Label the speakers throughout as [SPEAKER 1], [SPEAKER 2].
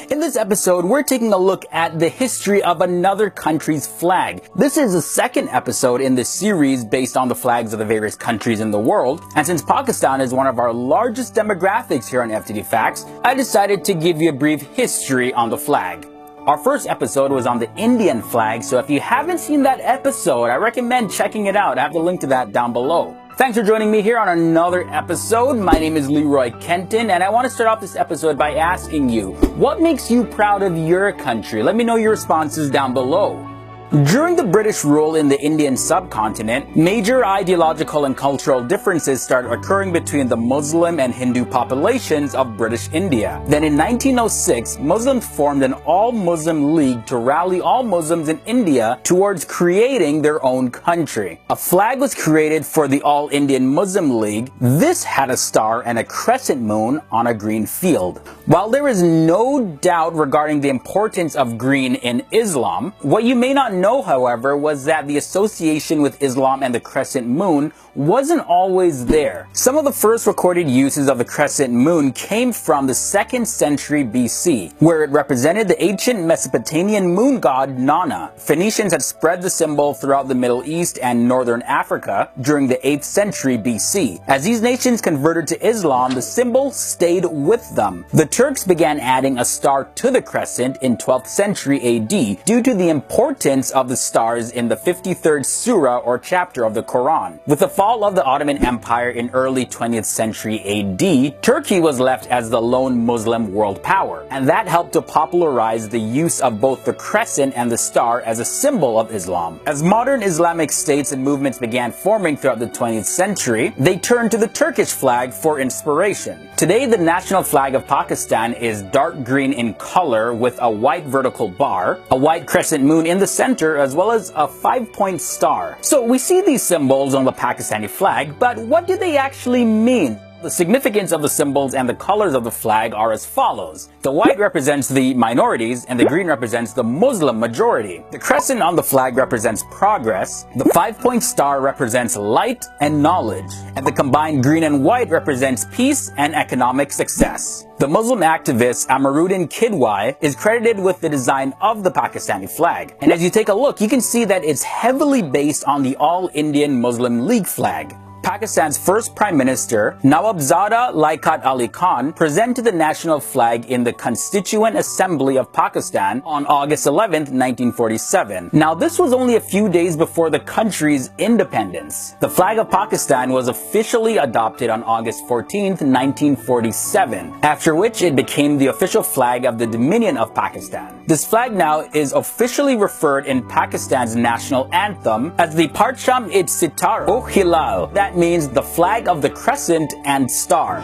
[SPEAKER 1] In this episode, we're taking a look at the history of another country's flag. This is the second episode in this series based on the flags of the various countries in the world. And since Pakistan is one of our largest demographics here on FTD Facts, I decided to give you a brief history on the flag. Our first episode was on the Indian flag, so if you haven't seen that episode, I recommend checking it out. I have the link to that down below. Thanks for joining me here on another episode. My name is Leroy Kenton, and I want to start off this episode by asking you, what makes you proud of your country? Let me know your responses down below. During the British rule in the Indian subcontinent, major ideological and cultural differences started occurring between the Muslim and Hindu populations of British India. Then in 1906, Muslims formed an all-Muslim league to rally all Muslims in India towards creating their own country. A flag was created for the All-Indian Muslim League. This had a star and a crescent moon on a green field. While there is no doubt regarding the importance of green in Islam, what you may not know, however, was that the association with Islam and the crescent moon wasn't always there. Some of the first recorded uses of the crescent moon came from the 2nd century BC, where it represented the ancient Mesopotamian moon god Nana. Phoenicians had spread the symbol throughout the Middle East and northern Africa during the 8th century BC. As these nations converted to Islam, the symbol stayed with them. The Turks began adding a star to the crescent in 12th century AD due to the importance of the stars in the 53rd surah or chapter of the Quran. With the fall of the Ottoman Empire in early 20th century AD, Turkey was left as the lone Muslim world power, and that helped to popularize the use of both the crescent and the star as a symbol of Islam. As modern Islamic states and movements began forming throughout the 20th century, they turned to the Turkish flag for inspiration. Today, the national flag of Pakistan is dark green in color with a white vertical bar, a white crescent moon in the center, as well as a 5-point star. So we see these symbols on the Pakistani flag, but what do they actually mean? The significance of the symbols and the colors of the flag are as follows. The white represents the minorities and the green represents the Muslim majority. The crescent on the flag represents progress. The 5-point star represents light and knowledge. And the combined green and white represents peace and economic success. The Muslim activist Amaruddin Kidwai is credited with the design of the Pakistani flag. And as you take a look, you can see that it's heavily based on the All-Indian Muslim League flag. Pakistan's first Prime Minister, Nawabzada Liaquat Ali Khan, presented the national flag in the Constituent Assembly of Pakistan on August 11, 1947. Now, this was only a few days before the country's independence. The flag of Pakistan was officially adopted on August 14, 1947, after which it became the official flag of the Dominion of Pakistan. This flag now is officially referred in Pakistan's national anthem as the Parcham-i-Sitar-o-Hilal. That means the flag of the crescent and star.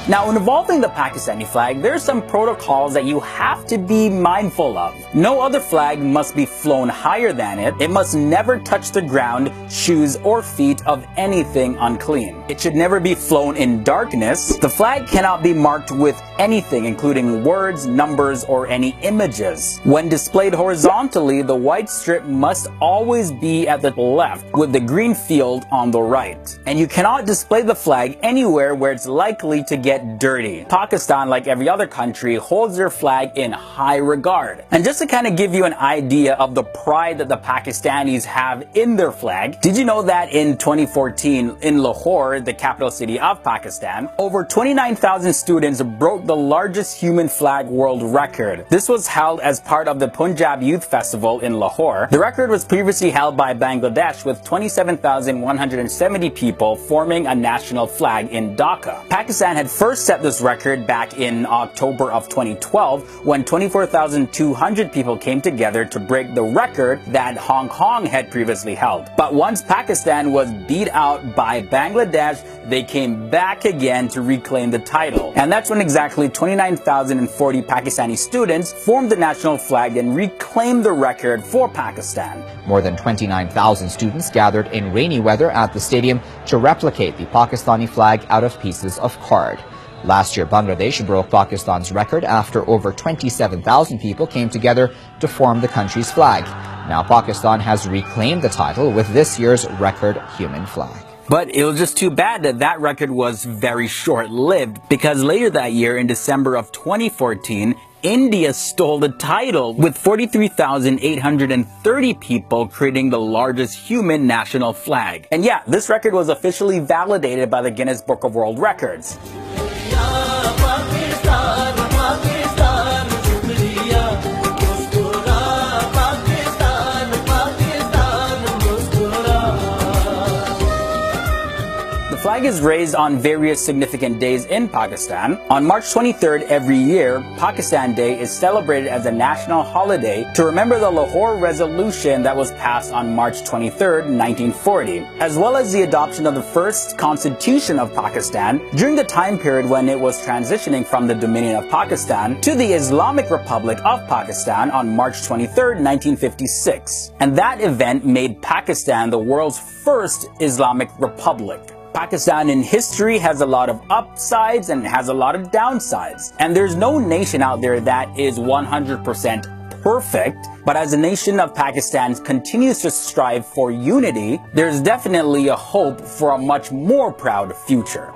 [SPEAKER 1] Now, in evolving the Pakistani flag, there are some protocols that you have to be mindful of. No other flag must be flown higher than it. It must never touch the ground, shoes, or feet of anything unclean. It should never be flown in darkness. The flag cannot be marked with anything, including words, numbers, or any images. When displayed horizontally, the white strip must always be at the left, with the green field on the right. And you cannot display the flag anywhere where it's likely to get dirty. Pakistan, like every other country, holds their flag in high regard. And just to kind of give you an idea of the pride that the Pakistanis have in their flag, did you know that in 2014 in Lahore, the capital city of Pakistan, over 29,000 students broke the largest human flag world record. This was held as part of the Punjab Youth Festival in Lahore. The record was previously held by Bangladesh with 27,170 people forming a national flag in Dhaka. Pakistan had first set this record back in October of 2012 when 24,200 people came together to break the record that Hong Kong had previously held. But once Pakistan was beat out by Bangladesh, they came back again to reclaim the title. And that's when exactly 29,040 Pakistani students formed the national flag and reclaimed the record for Pakistan.
[SPEAKER 2] More than 29,000 students gathered in rainy weather at the stadium to replicate the Pakistani flag out of pieces of card. Last year, Bangladesh broke Pakistan's record after over 27,000 people came together to form the country's flag. Now Pakistan has reclaimed the title with this year's record human flag.
[SPEAKER 1] But it was just too bad that that record was very short-lived, because later that year, in December of 2014, India stole the title with 43,830 people creating the largest human national flag. And yeah, this record was officially validated by the Guinness Book of World Records. The flag is raised on various significant days in Pakistan. On March 23rd every year, Pakistan Day is celebrated as a national holiday to remember the Lahore Resolution that was passed on March 23rd, 1940, as well as the adoption of the first constitution of Pakistan during the time period when it was transitioning from the Dominion of Pakistan to the Islamic Republic of Pakistan on March 23rd, 1956. And that event made Pakistan the world's first Islamic republic. Pakistan in history has a lot of upsides and has a lot of downsides. And there's no nation out there that is 100% perfect. But as the nation of Pakistan continues to strive for unity, there's definitely a hope for a much more proud future.